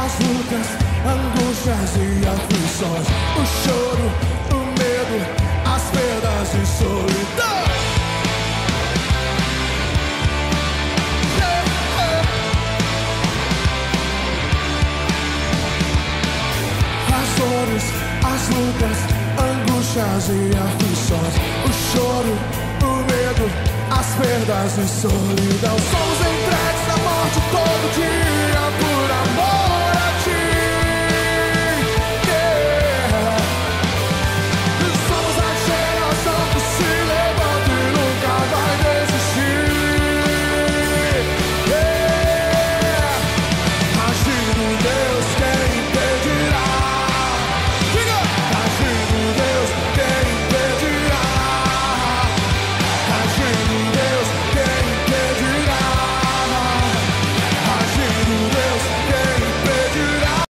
as lutas, angústias e aflições, o choro, o medo, as perdas e solidão. As dores, as lutas, angústias e aflições, o choro, o medo, as perdas e solidão. Somos entregues à morte todo dia.